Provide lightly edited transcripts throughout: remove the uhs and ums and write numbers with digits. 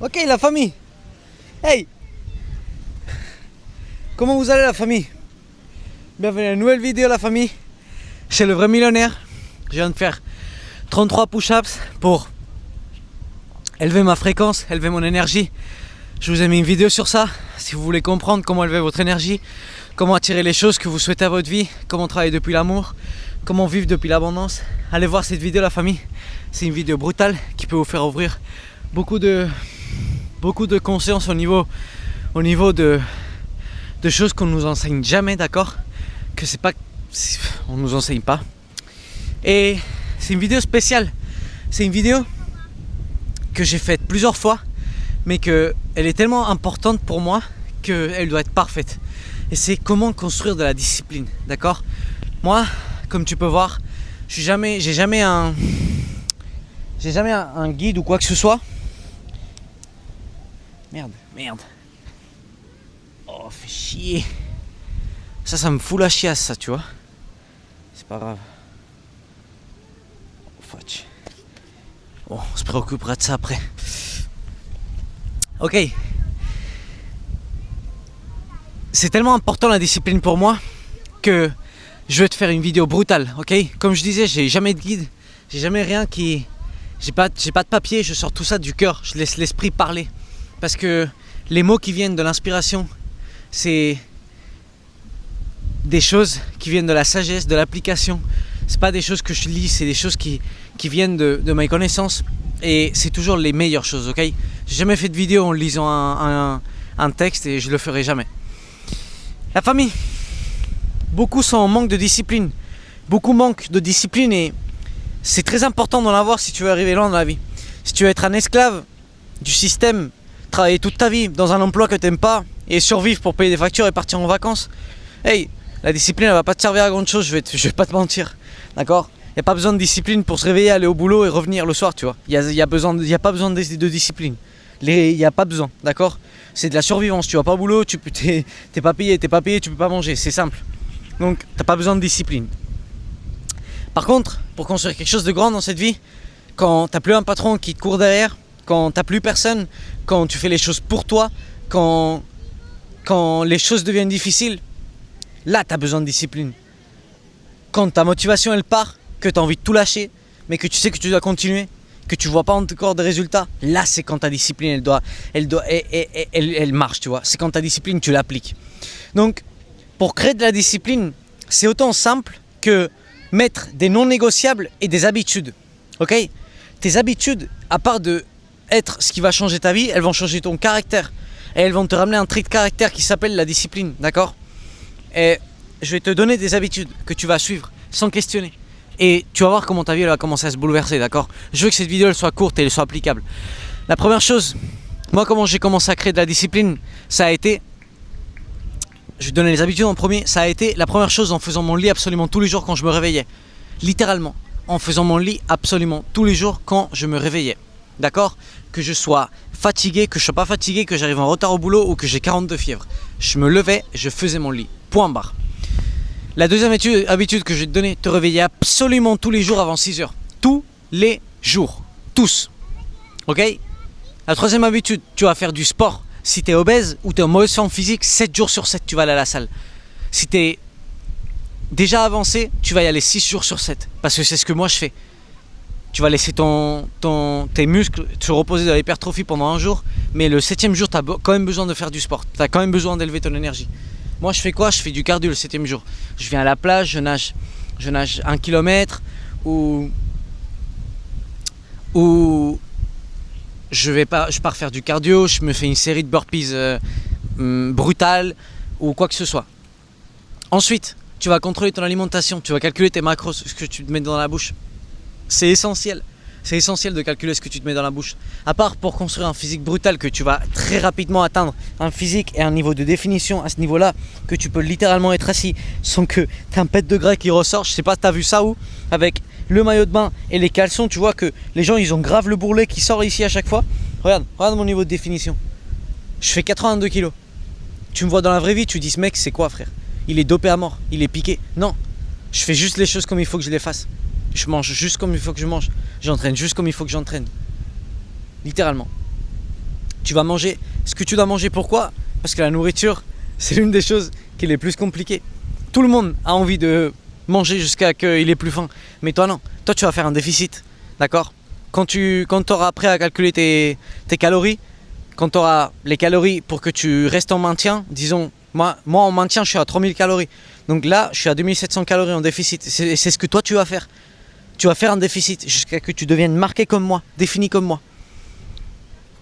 Ok la famille. Hey, comment vous allez la famille? Bienvenue à une nouvelle vidéo la famille. C'est le vrai millionnaire. Je viens de faire 33 push-ups pour élever ma fréquence, élever mon énergie. Je vous ai mis une vidéo sur ça. Si vous voulez comprendre comment élever votre énergie, comment attirer les choses que vous souhaitez à votre vie, comment travailler depuis l'amour, comment vivre depuis l'abondance, allez voir cette vidéo la famille. C'est une vidéo brutale qui peut vous faire ouvrir beaucoup de conscience au niveau de choses qu'on nous enseigne jamais, d'accord? Que c'est pas, on nous enseigne pas. Et c'est une vidéo spéciale. C'est une vidéo que j'ai faite plusieurs fois, mais que elle est tellement importante pour moi qu'elle doit être parfaite. Et c'est comment construire de la discipline, d'accord? Moi, comme tu peux voir, j'ai jamais un guide ou quoi que ce soit. Merde. Oh, fais chier. Ça me fout la chiasse, ça, tu vois. C'est pas grave. Oh, fudge. Bon, on se préoccupera de ça après. Ok. C'est tellement important la discipline pour moi que je vais te faire une vidéo brutale, ok? Comme je disais, j'ai jamais de guide, j'ai jamais rien qui... J'ai pas de papier, je sors tout ça du cœur, je laisse l'esprit parler. Parce que les mots qui viennent de l'inspiration, c'est des choses qui viennent de la sagesse, de l'application. C'est pas des choses que je lis, c'est des choses qui viennent de mes connaissances. Et c'est toujours les meilleures choses, ok? J'ai jamais fait de vidéo en lisant un texte et je le ferai jamais. La famille, beaucoup sont en manque de discipline. Beaucoup manquent de discipline et c'est très important d'en avoir si tu veux arriver loin dans la vie. Si tu veux être un esclave du système, travailler toute ta vie dans un emploi que tu n'aimes pas et survivre pour payer des factures et partir en vacances, hey, la discipline elle va pas te servir à grand chose, je vais pas te mentir, d'accord? Il n'y a pas besoin de discipline pour se réveiller, aller au boulot et revenir le soir, tu vois. Il y a pas besoin de discipline. Il n'y a pas besoin, d'accord? C'est de la survivance, tu vas pas au boulot, t'es pas payé, tu peux pas manger, c'est simple. Donc t'as pas besoin de discipline. Par contre, pour construire quelque chose de grand dans cette vie, quand t'as plus un patron qui te court derrière, quand t'as plus personne, quand tu fais les choses pour toi, quand les choses deviennent difficiles, là t'as besoin de discipline. Quand ta motivation elle part, que t'as envie de tout lâcher, mais que tu sais que tu dois continuer, que tu vois pas encore de résultats, là c'est quand ta discipline elle marche, tu vois. C'est quand ta discipline tu l'appliques. Donc pour créer de la discipline, c'est autant simple que mettre des non négociables et des habitudes. Ok? Tes habitudes, à part de être ce qui va changer ta vie, elles vont changer ton caractère. Et elles vont te ramener un trait de caractère qui s'appelle la discipline, d'accord? Et je vais te donner des habitudes que tu vas suivre sans questionner. Et tu vas voir comment ta vie elle va commencer à se bouleverser, d'accord? Je veux que cette vidéo elle soit courte et elle soit applicable. La première chose, moi comment j'ai commencé à créer de la discipline, ça a été... Je vais te donner les habitudes en premier. Ça a été la première chose en faisant mon lit absolument tous les jours quand je me réveillais. Littéralement, en faisant mon lit absolument tous les jours quand je me réveillais. D'accord? Que je sois fatigué, que je sois pas fatigué, que j'arrive en retard au boulot ou que j'ai 42 fièvres. Je me levais, je faisais mon lit. Point barre. La deuxième habitude que je vais te donner, te réveiller absolument tous les jours avant 6 heures. Tous les jours. Tous. Ok? La troisième habitude, tu vas faire du sport. Si tu es obèse ou tu es en mauvaise forme physique, 7 jours sur 7, tu vas aller à la salle. Si tu es déjà avancé, tu vas y aller 6 jours sur 7. Parce que c'est ce que moi je fais. Tu vas laisser tes muscles se reposer dans l'hypertrophie pendant un jour. Mais le 7e jour, tu as quand même besoin de faire du sport. Tu as quand même besoin d'élever ton énergie. Moi, je fais quoi? Je fais du cardio le 7e jour. Je viens à la plage, je nage 1 km ou je pars faire du cardio, je me fais une série de burpees brutales ou quoi que ce soit. Ensuite, tu vas contrôler ton alimentation, tu vas calculer tes macros, ce que tu te mets dans la bouche. C'est essentiel. C'est essentiel de calculer ce que tu te mets dans la bouche. À part pour construire un physique brutal que tu vas très rapidement atteindre, un physique et un niveau de définition à ce niveau-là, que tu peux littéralement être assis sans que tu aies un pet de gras qui ressort. Je sais pas, t'as vu ça où? Avec le maillot de bain et les caleçons, tu vois que les gens ils ont grave le bourrelet qui sort ici à chaque fois. Regarde mon niveau de définition. Je fais 82 kilos. Tu me vois dans la vraie vie, tu dis ce mec c'est quoi frère? Il est dopé à mort, il est piqué. Non, je fais juste les choses comme il faut que je les fasse. Je mange juste comme il faut que je mange. J'entraîne juste comme il faut que j'entraîne. Littéralement. Tu vas manger ce que tu dois manger. Pourquoi? Parce que la nourriture, c'est l'une des choses qui est les plus compliquées. Tout le monde a envie de manger jusqu'à qu'il ait plus faim. Mais toi non, toi tu vas faire un déficit. D'accord? Quand tu auras appris à calculer tes calories, quand tu auras les calories pour que tu restes en maintien, disons, moi en maintien je suis à 3000 calories. Donc là je suis à 2700 calories en déficit. C'est ce que toi tu vas faire. Tu vas faire un déficit jusqu'à ce que tu deviennes marqué comme moi, défini comme moi.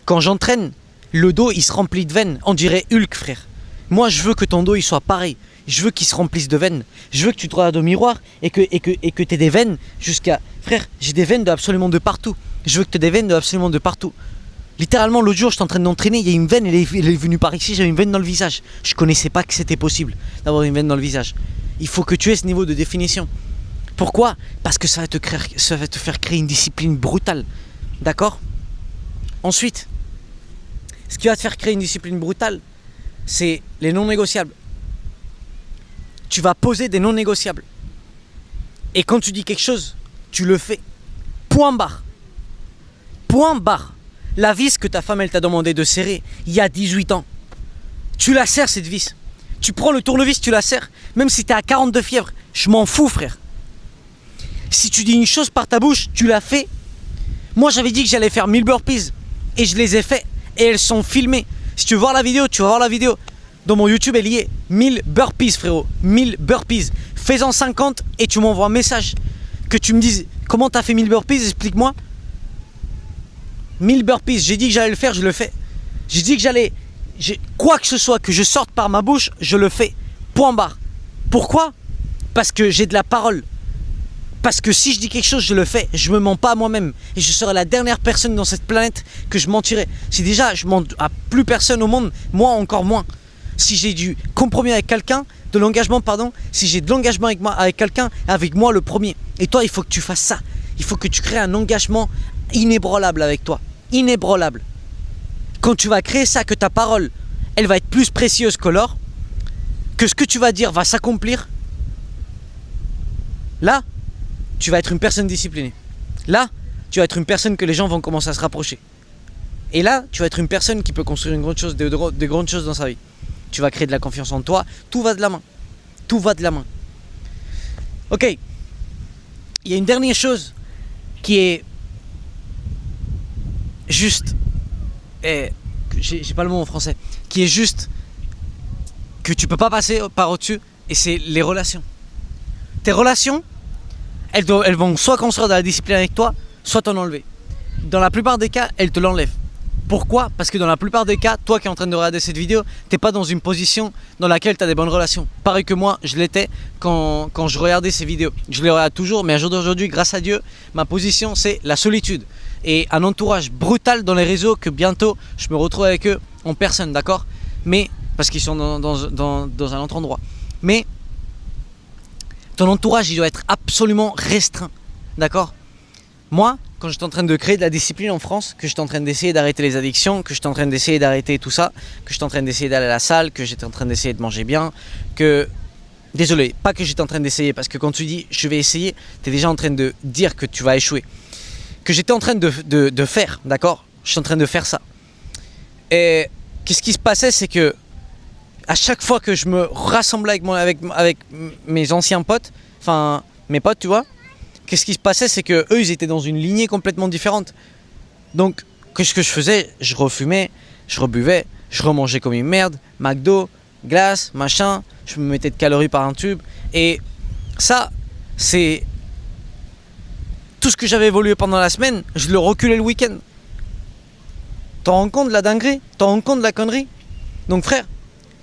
Quand j'entraîne, le dos il se remplit de veines. On dirait Hulk, frère. Moi je veux que ton dos il soit pareil. Je veux qu'il se remplisse de veines. Je veux que tu te regardes au miroir et que tu aies des veines jusqu'à... Frère, j'ai des veines absolument de partout. Je veux que tu aies des veines absolument de partout. Littéralement, l'autre jour, j'étais en train d'entraîner, il y a une veine, elle est venue par ici, j'avais une veine dans le visage. Je connaissais pas que c'était possible d'avoir une veine dans le visage. Il faut que tu aies ce niveau de définition. Pourquoi? Parce que ça va te faire créer une discipline brutale. D'accord? Ensuite, ce qui va te faire créer une discipline brutale, c'est les non négociables. Tu vas poser des non négociables. Et quand tu dis quelque chose, tu le fais. Point barre. Point barre. La vis que ta femme elle t'a demandé de serrer il y a 18 ans. Tu la serres cette vis. Tu prends le tournevis, tu la serres. Même si tu es à 40 de fièvre, je m'en fous frère. Si tu dis une chose par ta bouche, tu la fais. Moi j'avais dit que j'allais faire 1000 burpees. Et je les ai fait. Et elles sont filmées. Si tu veux voir la vidéo, tu vas voir la vidéo. Dans mon YouTube, elle y est. 1000 burpees, frérot. 1000 burpees. Fais-en 50 et tu m'envoies un message. Que tu me dises comment t'as fait 1000 burpees, explique-moi. 1000 burpees, j'ai dit que j'allais le faire, je le fais. J'ai dit que j'allais... Quoi que ce soit que je sorte par ma bouche, je le fais. Point barre. Pourquoi? Parce que j'ai de la parole. Parce que si je dis quelque chose, je le fais. Je me mens pas à moi-même. Et je serai la dernière personne dans cette planète que je mentirai. Si déjà je mens à plus personne au monde, moi encore moins. Si j'ai du compromis avec quelqu'un, de l'engagement pardon, si j'ai de l'engagement avec quelqu'un, avec moi le premier. Et toi, il faut que tu fasses ça. Il faut que tu crées un engagement inébranlable avec toi. Inébranlable. Quand tu vas créer ça, que ta parole, elle va être plus précieuse que l'or, que ce que tu vas dire va s'accomplir, là, tu vas être une personne disciplinée. Là, tu vas être une personne que les gens vont commencer à se rapprocher. Et là, tu vas être une personne qui peut construire une grande chose, de grandes choses dans sa vie. Tu vas créer de la confiance en toi. Tout va de la main. Tout va de la main. Ok. Il y a une dernière chose qui est juste... j'ai pas le mot en français. Qui est juste que tu peux pas passer par au-dessus. Et c'est les relations. Tes relations, elles vont soit construire de la discipline avec toi, soit t'en enlever. Dans la plupart des cas, elles te l'enlèvent. Pourquoi? Parce que dans la plupart des cas, toi qui es en train de regarder cette vidéo, t'es pas dans une position dans laquelle tu as des bonnes relations. Pareil que moi, je l'étais quand je regardais ces vidéos. Je les regarde toujours, mais à jour d'aujourd'hui, grâce à Dieu, ma position c'est la solitude. Et un entourage brutal dans les réseaux que bientôt je me retrouve avec eux en personne, d'accord? Mais, parce qu'ils sont dans un autre endroit. Mais, ton entourage il doit être absolument restreint, d'accord? Moi, quand j'étais en train de créer de la discipline en France, que j'étais en train d'essayer d'arrêter les addictions, que j'étais en train d'essayer d'arrêter tout ça, que j'étais en train d'essayer d'aller à la salle, que j'étais en train d'essayer de manger bien, que... Désolé, pas que j'étais en train d'essayer, parce que quand tu dis je vais essayer, tu es déjà en train de dire que tu vas échouer. Que j'étais en train de faire, d'accord? Je suis en train de faire ça. Et qu'est-ce qui se passait, c'est que à chaque fois que je me rassemblais avec mes anciens potes, enfin mes potes, tu vois, qu'est-ce qui se passait, c'est que eux, ils étaient dans une lignée complètement différente. Donc, qu'est-ce que je faisais? Je refumais, je rebuvais, je remangeais comme une merde, McDo, glace, machin, je me mettais de calories par un tube. Et ça, c'est tout ce que j'avais évolué pendant la semaine, je le reculais le week-end. T'en rends compte de la dinguerie? T'en rends compte de la connerie? Donc frère,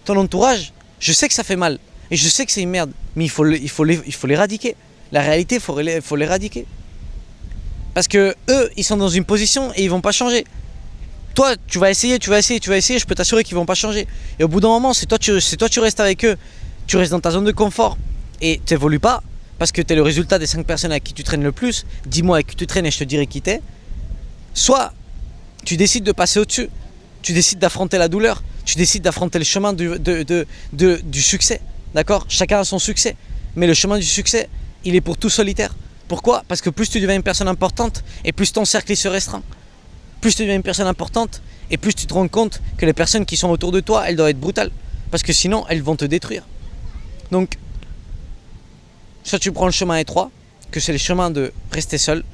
ton entourage, je sais que ça fait mal, et je sais que c'est une merde, mais il faut l'éradiquer. La réalité, il faut l'éradiquer. Parce que eux, ils sont dans une position et ils vont pas changer. Toi, tu vas essayer, je peux t'assurer qu'ils vont pas changer. Et au bout d'un moment, c'est toi tu restes avec eux, tu restes dans ta zone de confort et tu n'évolues pas parce que tu es le résultat des 5 personnes avec qui tu traînes le plus. Dis-moi avec qui tu traînes et je te dirai qui t'es. Soit tu décides de passer au-dessus, tu décides d'affronter la douleur, tu décides d'affronter le chemin du succès. D'accord? Chacun a son succès, mais le chemin du succès, il est pour tout solitaire. Pourquoi? Parce que plus tu deviens une personne importante et plus ton cercle il se restreint. Plus tu deviens une personne importante Et plus tu te rends compte que les personnes qui sont autour de toi, elles doivent être brutales. Parce que sinon, elles vont te détruire. Donc, soit tu prends le chemin étroit, que c'est le chemin de rester seul,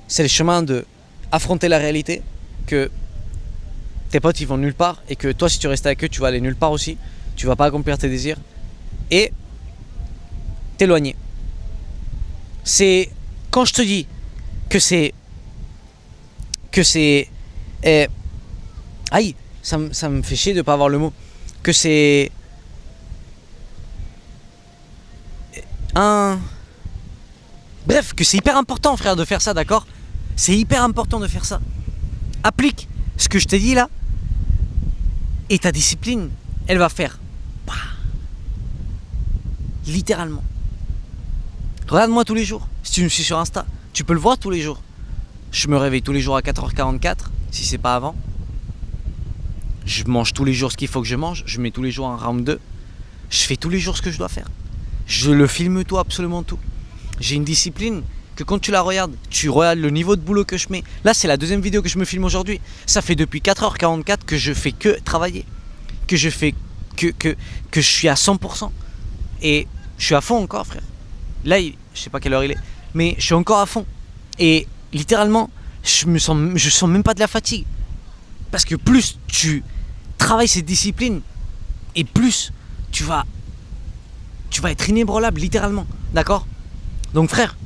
c'est le chemin de affronter la réalité, que tes potes ils vont nulle part et que toi si tu restes avec eux tu vas aller nulle part aussi, tu vas pas accomplir tes désirs et t'éloigner. C'est quand je te dis que c'est aïe, ça me fait chier de pas avoir le mot, que c'est bref, que c'est hyper important frère de faire ça, d'accord? C'est hyper important de faire ça. Applique ce que je t'ai dit là et ta discipline, elle va faire littéralement. Regarde-moi tous les jours. Si tu me suis sur Insta, tu peux le voir tous les jours. Je me réveille tous les jours à 4h44, si c'est pas avant. Je mange tous les jours ce qu'il faut que je mange. Je mets tous les jours un round 2. Je fais tous les jours ce que je dois faire. Je le filme tout, absolument tout. J'ai une discipline que quand tu la regardes, tu regardes le niveau de boulot que je mets. Là, c'est la deuxième vidéo que je me filme aujourd'hui. Ça fait depuis 4h44 que je fais que travailler. Que je fais que je suis à 100%. Et je suis à fond encore, frère. Là, je sais pas quelle heure il est, mais je suis encore à fond. Et littéralement, je sens même pas de la fatigue. Parce que plus tu travailles cette discipline, et plus tu vas être inébranlable, littéralement. D'accord? Donc frère,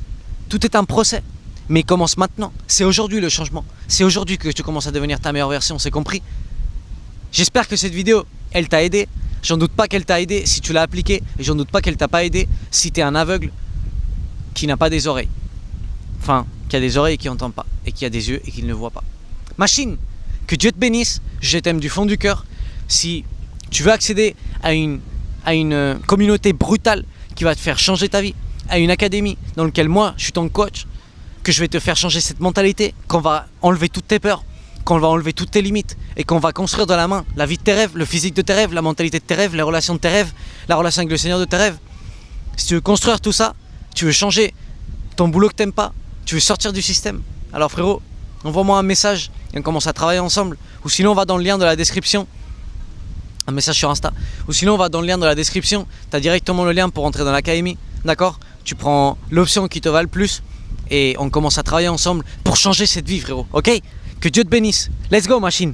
tout est un procès. Mais commence maintenant. C'est aujourd'hui le changement. C'est aujourd'hui que tu commences à devenir ta meilleure version, c'est compris? J'espère que cette vidéo, elle t'a aidé. J'en doute pas qu'elle t'a aidé si tu l'as appliquée. Et j'en doute pas qu'elle t'a pas aidé si t'es un aveugle qui n'a pas des oreilles. Enfin, qui a des oreilles et qui n'entend pas. Et qui a des yeux et qui ne voit pas. Machine, que Dieu te bénisse. Je t'aime du fond du cœur. Si tu veux accéder à une communauté brutale qui va te faire changer ta vie, à une académie dans laquelle moi, je suis ton coach, que je vais te faire changer cette mentalité, qu'on va enlever toutes tes peurs, qu'on va enlever toutes tes limites et qu'on va construire de la main la vie de tes rêves, le physique de tes rêves, la mentalité de tes rêves, les relations de tes rêves, la relation avec le Seigneur de tes rêves. Si tu veux construire tout ça, tu veux changer ton boulot que t'aimes pas, tu veux sortir du système, alors frérot, envoie-moi un message et on commence à travailler ensemble. Ou sinon on va dans le lien de la description, un message sur Insta, ou sinon on va dans le lien de la description, tu as directement le lien pour entrer dans l'académie, d'accord? Tu prends l'option qui te va le plus et on commence à travailler ensemble pour changer cette vie, frérot, ok? Que Dieu te bénisse. Let's go, machine.